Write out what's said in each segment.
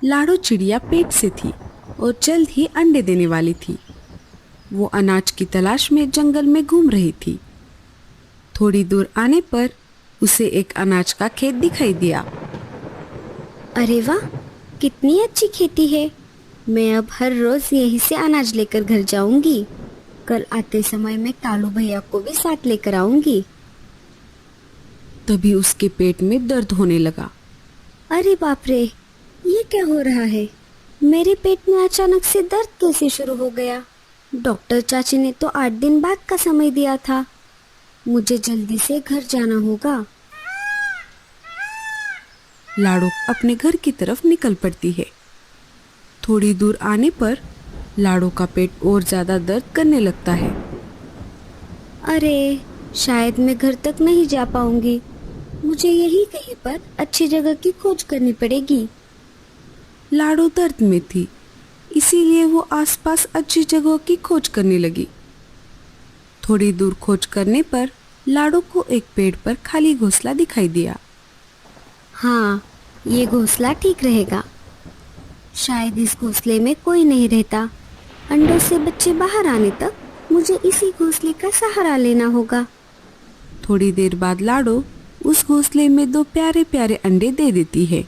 लाडो चिड़िया पेट से थी और जल्द ही अंडे देने वाली थी। वो अनाज की तलाश में जंगल में घूम रही थी। थोड़ी दूर आने पर उसे एक अनाज का खेत दिखाई दिया। अरे वाह, कितनी अच्छी खेती है। मैं अब हर रोज यहीं से अनाज लेकर घर जाऊंगी। कल आते समय मैं कालू भैया को भी साथ लेकर आऊंगी। तभी उसके पेट में दर्द होने लगा। अरे बाप रे, ये क्या हो रहा है? मेरे पेट में अचानक से दर्द कैसे शुरू हो गया? डॉक्टर चाची ने तो 8 दिन बाद का समय दिया था। मुझे जल्दी से घर जाना होगा। लाडो अपने घर की तरफ निकल पड़ती है। थोड़ी दूर आने पर लाडो का पेट और ज्यादा दर्द करने लगता है। अरे, शायद मैं घर तक नहीं जा पाऊंगी। मुझे यही कहीं पर अच्छी जगह की खोज करनी पड़ेगी। लाडो दर्द में थी, इसीलिए वो आसपास अच्छी जगहों की खोज करने लगी। थोड़ी दूर खोज करने पर लाडो को एक पेड़ पर खाली घोंसला दिखाई दिया। हाँ, ये घोंसला ठीक रहेगा। शायद इस घोंसले में कोई नहीं रहता। अंडों से बच्चे बाहर आने तक मुझे इसी घोंसले का सहारा लेना होगा। थोड़ी देर बाद लाडो उस घोंसले में 2 प्यारे प्यारे अंडे दे देती है।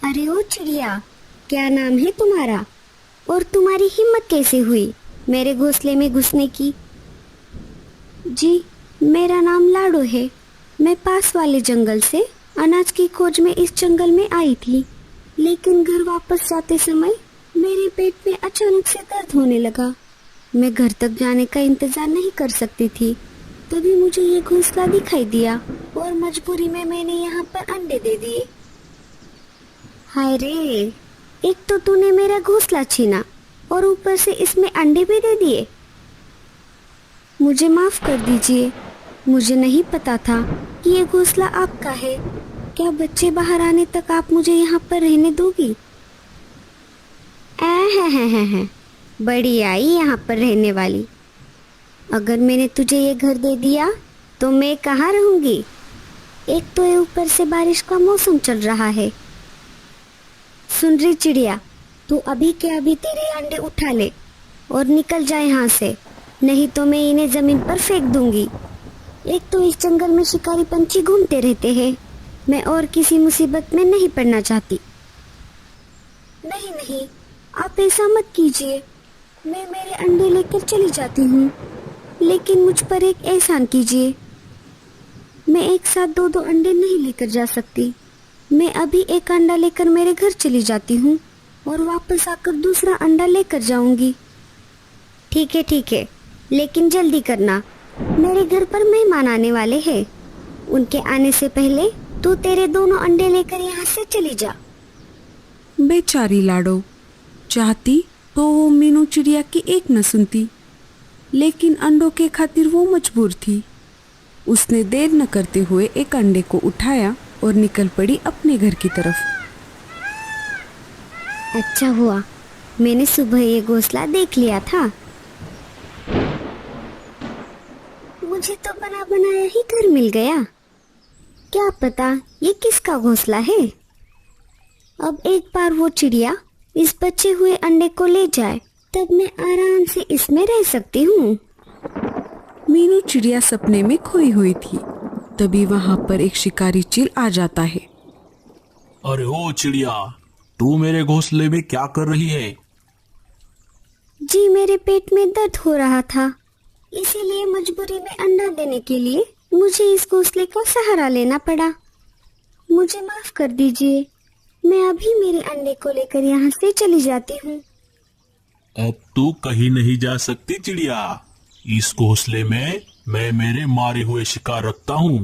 अरे ओ चिड़िया, क्या नाम है तुम्हारा? और तुम्हारी हिम्मत कैसे हुई मेरे घोंसले में घुसने की? जी, मेरा नाम लाडो है। मैं पास वाले जंगल से अनाज की खोज में इस जंगल में आई थी, लेकिन घर वापस जाते समय मेरे पेट में अचानक से दर्द होने लगा। मैं घर तक जाने का इंतजार नहीं कर सकती थी। तभी मुझे ये घोंसला दिखाई दिया और मजबूरी में मैंने यहाँ पर अंडे दे दिए। हाय रे, एक तो तूने मेरा घोंसला छीना और ऊपर से इसमें अंडे भी दे दिए। मुझे माफ कर दीजिए, मुझे नहीं पता था कि ये घोंसला आपका है। क्या बच्चे बाहर आने तक आप मुझे यहाँ पर रहने दोगी? हैं, बड़ी आई यहाँ पर रहने वाली। अगर मैंने तुझे ये घर दे दिया तो मैं कहाँ रहूंगी? एक तो ये ऊपर से बारिश का मौसम चल रहा है। सुन रही चिड़िया, तू अभी के अभी तेरे अंडे उठा ले और निकल जाए यहाँ से, नहीं तो मैं इन्हें जमीन पर फेंक दूंगी। एक तो इस जंगल में शिकारी पंछी घूमते रहते हैं। मैं और किसी मुसीबत में नहीं पड़ना चाहती। नहीं नहीं, आप ऐसा मत कीजिए। मैं मेरे अंडे लेकर चली जाती हूँ, लेकिन मुझ पर एक एहसान कीजिए। मैं एक साथ 2-2 अंडे नहीं लेकर जा सकती। मैं अभी एक अंडा लेकर मेरे घर चली जाती हूँ और वापस आकर दूसरा अंडा लेकर जाऊंगी। ठीक है, लेकिन जल्दी करना। मेरे घर पर मेहमान आने वाले हैं। उनके आने से पहले तू तेरे दोनों अंडे लेकर यहाँ से चली जा। बेचारी लाडो चाहती तो वो मीनू चिड़िया की एक न सुनती, लेकिन अंडों के खातिर वो मजबूर थी। उसने देर न करते हुए एक अंडे को उठाया और निकल पड़ी अपने घर की तरफ। अच्छा हुआ मैंने सुबह ये घोंसला देख लिया था। मुझे तो बना बनाया ही घर मिल गया। क्या पता ये किसका घोंसला है। अब एक बार वो चिड़िया इस बचे हुए अंडे को ले जाए, तब मैं आराम से इसमें रह सकती हूँ। मीनू चिड़िया सपने में खोई हुई थी। तभी वहां पर एक शिकारी चील आ जाता है। अरे ओ चिड़िया, तू मेरे घोंसले में क्या कर रही है? जी, मेरे पेट में दर्द हो रहा था, इसीलिए मजबूरी में अंडा देने के लिए मुझे इस घोंसले का सहारा लेना पड़ा। मुझे माफ कर दीजिए। मैं अभी मेरे अंडे को लेकर यहाँ से चली जाती हूँ। अब तू कहीं नहीं जा सकती चिड़िया। इस घोंसले में मैं मेरे मारे हुए शिकार रखता हूँ।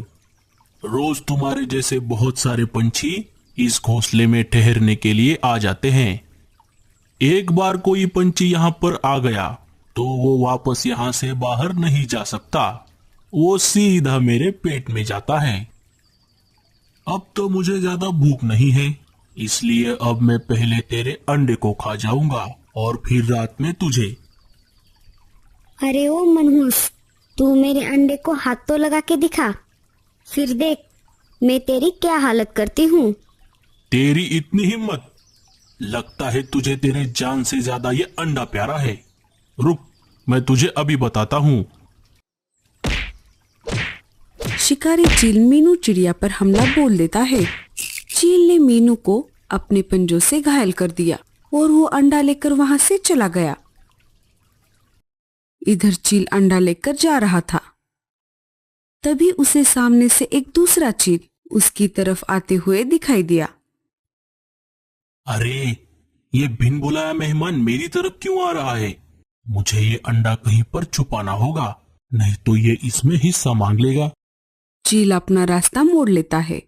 रोज तुम्हारे जैसे बहुत सारे पंछी इस घोंसले में ठहरने के लिए आ जाते हैं। एक बार कोई पंछी यहाँ पर आ गया तो वो वापस यहाँ से बाहर नहीं जा सकता। वो सीधा मेरे पेट में जाता है। अब तो मुझे ज्यादा भूख नहीं है, इसलिए अब मैं पहले तेरे अंडे को खा जाऊंगा और फिर रात में तुझे। अरे ओ मनहूस, तू मेरे अंडे को हाथ तो लगा के दिखा, फिर देख मैं तेरी क्या हालत करती हूँ। तेरी इतनी हिम्मत? लगता है तुझे तेरे जान से ज्यादा ये अंडा प्यारा है। रुक, मैं तुझे अभी बताता हूं। शिकारी चील मीनू चिड़िया पर हमला बोल देता है। चील ने मीनू को अपने पंजों से घायल कर दिया और वो अंडा लेकर वहां से चला गया। इधर चील अंडा लेकर जा रहा था, तभी उसे सामने से एक दूसरा चील उसकी तरफ आते हुए दिखाई दिया। अरे, ये बिन बुलाया मेहमान मेरी तरफ क्यों आ रहा है? मुझे ये अंडा कहीं पर छुपाना होगा, नहीं तो ये इसमें हिस्सा मांग लेगा। चील अपना रास्ता मोड़ लेता है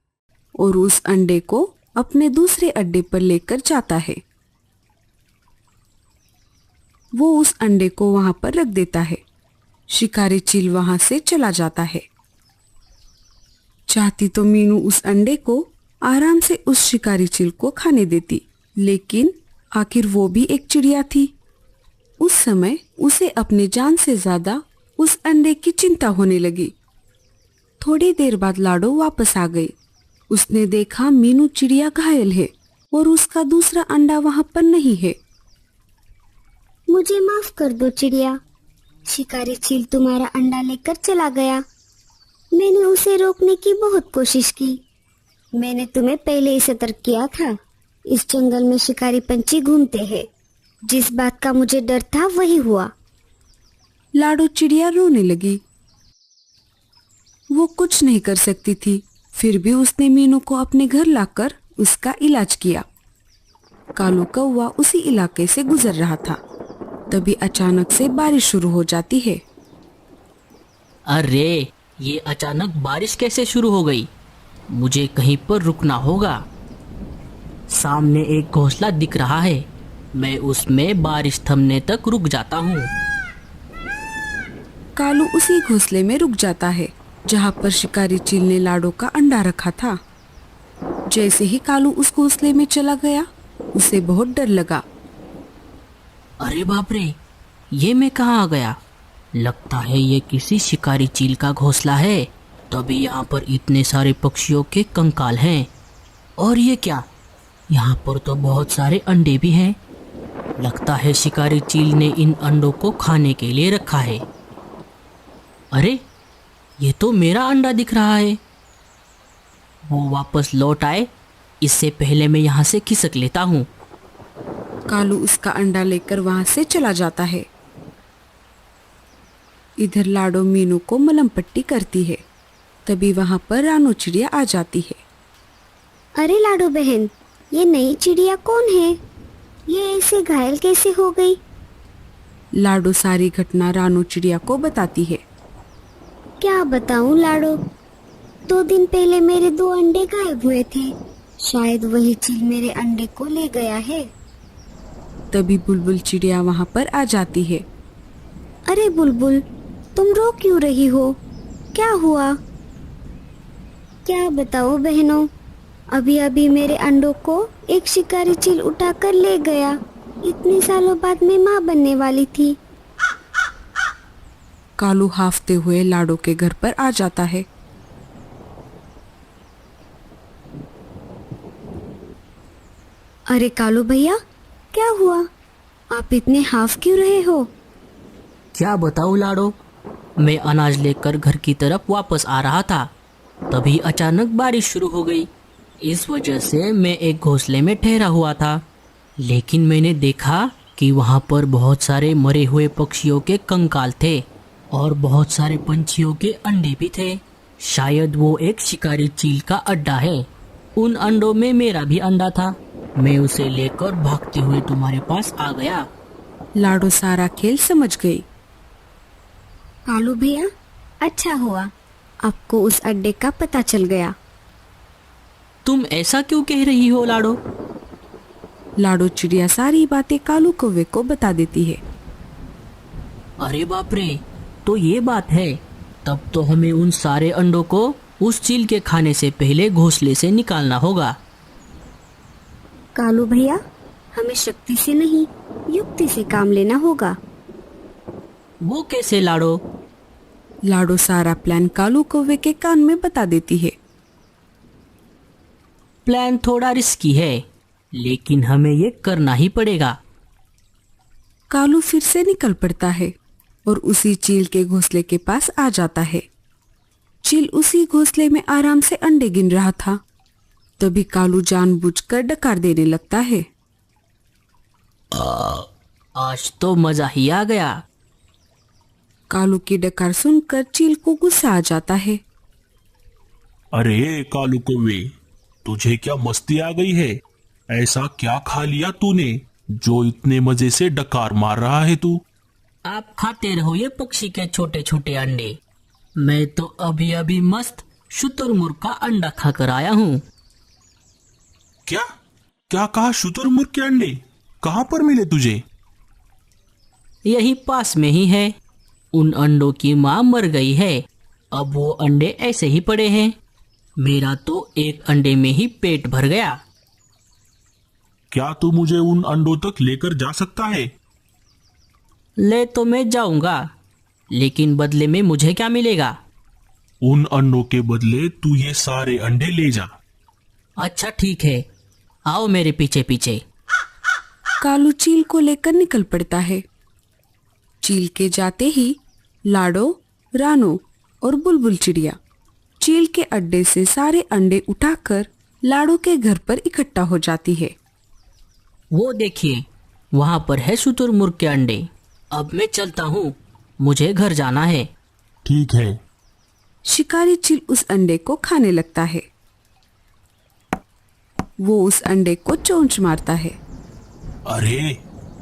और उस अंडे को अपने दूसरे अड्डे पर लेकर जाता है। वो उस अंडे को वहां पर रख देता है। शिकारी चील वहां से चला जाता है। चाहती तो मीनू उस अंडे को आराम से उस शिकारी चील को खाने देती, लेकिन आखिर वो भी एक चिड़िया थी। उस समय उसे अपने जान से ज्यादा उस अंडे की चिंता होने लगी। थोड़ी देर बाद लाडो वापस आ गई। उसने देखा मीनू चिड़िया घायल है और उसका दूसरा अंडा वहां पर नहीं है। मुझे माफ कर दो चिड़िया, शिकारी चील तुम्हारा अंडा लेकर चला गया। मैंने उसे रोकने की बहुत कोशिश की। मैंने तुम्हें पहले ही सतर्क किया था। इस जंगल में शिकारी पंछी घूमते हैं। जिस बात का मुझे डर था वही हुआ। लाडो चिड़िया रोने लगी। वो कुछ नहीं कर सकती थी, फिर भी उसने मीनू को अपने घर लाकर उसका इलाज किया। कालू कौवा उसी इलाके से गुजर रहा था, तभी अचानक से बारिश शुरू हो जाती है। अरे, ये अचानक बारिश कैसे शुरू हो गई? मुझे कहीं पर रुकना होगा। सामने एक घोंसला दिख रहा है, मैं उसमें बारिश थमने तक रुक जाता हूँ। कालू उसी घोंसले में रुक जाता है जहाँ पर शिकारी चील ने लाडो का अंडा रखा था। जैसे ही कालू उस घोंसले में चला गया, उसे बहुत डर लगा। अरे बाप रे, ये मैं कहाँ आ गया? लगता है ये किसी शिकारी चील का घोंसला है, तभी यहाँ पर इतने सारे पक्षियों के कंकाल हैं। और ये क्या, यहाँ पर तो बहुत सारे अंडे भी हैं। लगता है शिकारी चील ने इन अंडों को खाने के लिए रखा है। अरे, ये तो मेरा अंडा दिख रहा है। वो वापस लौट आए, इससे पहले मैं यहाँ से खिसक लेता हूँ। कालू उसका अंडा लेकर वहां से चला जाता है। इधर लाडो मीनू को मलम पट्टी करती है, तभी वहां पर रानो चिड़िया आ जाती है। अरे लाडो बहन, ये नई चिड़िया कौन है? ये ऐसे घायल कैसे हो गई? लाडो सारी घटना रानो चिड़िया को बताती है। क्या बताऊं लाडो, 2 दिन पहले मेरे 2 अंडे गायब हुए थे। शायद वही चील मेरे अंडे को ले गया है। तभी बुलबुल चिड़िया वहां पर आ जाती है। अरे बुलबुल, तुम रो क्यों रही हो? क्या हुआ? क्या बताओ बहनों, अभी अभी मेरे अंडों को एक शिकारी चील उठाकर ले गया। इतने सालों बाद मैं माँ बनने वाली थी। कालू हाफते हुए लाडो के घर पर आ जाता है। अरे कालू भैया, क्या हुआ? आप इतने हाफ क्यों रहे हो? क्या बताऊँ लाडो, मैं अनाज लेकर घर की तरफ वापस आ रहा था, तभी अचानक बारिश शुरू हो गई। इस वजह से मैं एक घोंसले में ठहरा हुआ था, लेकिन मैंने देखा कि वहाँ पर बहुत सारे मरे हुए पक्षियों के कंकाल थे और बहुत सारे पंछियों के अंडे भी थे। शायद वो एक शिकारी चील का अड्डा है। उन अंडों में मेरा भी अंडा था। मैं उसे लेकर भागते हुए तुम्हारे पास आ गया। लाडो सारा खेल समझ गई। कालू भैया, अच्छा हुआ आपको उस अड्डे का पता चल गया। तुम ऐसा क्यों कह रही हो लाडो? लाडो चिड़िया सारी बातें कालू कौवे को बता देती है। अरे बाप रे, तो ये बात है। तब तो हमें उन सारे अंडों को उस चील के खाने से पहले घोंसले से निकालना होगा। कालू भैया, हमें शक्ति से नहीं, युक्ति से काम लेना होगा। वो कैसे लाडो? लाडो सारा प्लान कालू कौवे के कान में बता देती है। प्लान थोड़ा रिस्की है, लेकिन हमें ये करना ही पड़ेगा। कालू फिर से निकल पड़ता है और उसी चील के घोंसले के पास आ जाता है। चील उसी घोंसले में आराम से अंडे गिन रहा था। तभी कालू जानबूझकर डकार देने लगता है। आज तो मजा ही आ गया। कालू की डकार सुनकर चील को गुस्सा आ जाता है। अरे कालू कौवे, तुझे क्या मस्ती आ गई है? ऐसा क्या खा लिया तूने जो इतने मजे से डकार मार रहा है तू? आप खाते रहो ये पक्षी के छोटे छोटे अंडे। मैं तो अभी अभी मस्त शुतुरमुर्ग का अंडा खाकर आया हूँ। क्या क्या कहा? शुतुरमुर्ग के अंडे कहाँ पर मिले तुझे? यही पास में ही है। उन अंडों की माँ मर गई है, अब वो अंडे ऐसे ही पड़े हैं। मेरा तो एक अंडे में ही पेट भर गया। क्या तू मुझे उन अंडों तक लेकर जा सकता है? ले तो मैं जाऊंगा, लेकिन बदले में मुझे क्या मिलेगा? उन अंडों के बदले तू ये सारे अंडे ले जा। अच्छा ठीक है, आओ मेरे पीछे पीछे। कालू चील को लेकर निकल पड़ता है। चील के जाते ही लाडो, रानो और बुलबुल चिड़िया चील के अड्डे से सारे अंडे उठाकर लाडो के घर पर इकट्ठा हो जाती है। वो देखिए, वहां पर है शुतुरमुर्ग के अंडे। अब मैं चलता हूँ, मुझे घर जाना है। ठीक है। शिकारी चील उस अंडे को खाने लगता है। वो उस अंडे को चोंच मारता है। अरे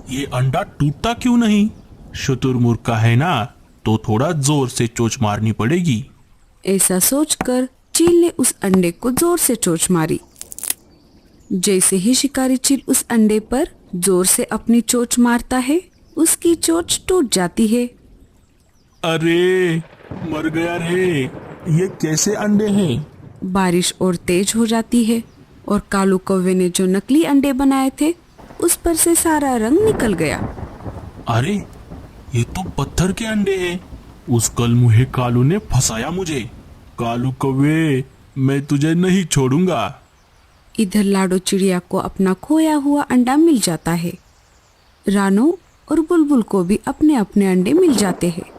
ये अंडा टूटता क्यों नहीं? शुतुरमुर्ग का है ना, तो थोड़ा जोर से चोंच मारनी पड़ेगी। ऐसा सोचकर चील ने उस अंडे को जोर से चोंच मारी। जैसे ही शिकारी चील उस अंडे पर जोर से अपनी चोंच मारता है, उसकी चोंच टूट जाती है। अरे मर गया रे, ये कैसे अंडे हैं? बारिश और तेज हो जाती है और कालू कौवे ने जो नकली अंडे बनाए थे उस पर से सारा रंग निकल गया। अरे ये तो पत्थर के अंडे हैं। उस कलमुहे कालू ने फंसाया मुझे। कालू कौवे, मैं तुझे नहीं छोड़ूंगा। इधर लाडो चिड़िया को अपना खोया हुआ अंडा मिल जाता है। रानो और बुलबुल को भी अपने अपने अंडे मिल जाते हैं।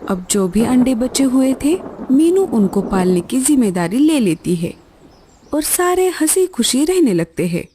अब जो भी अंडे बचे हुए थे, मीनू उनको पालने की जिम्मेदारी ले लेती है और सारे हंसी खुशी रहने लगते हैं।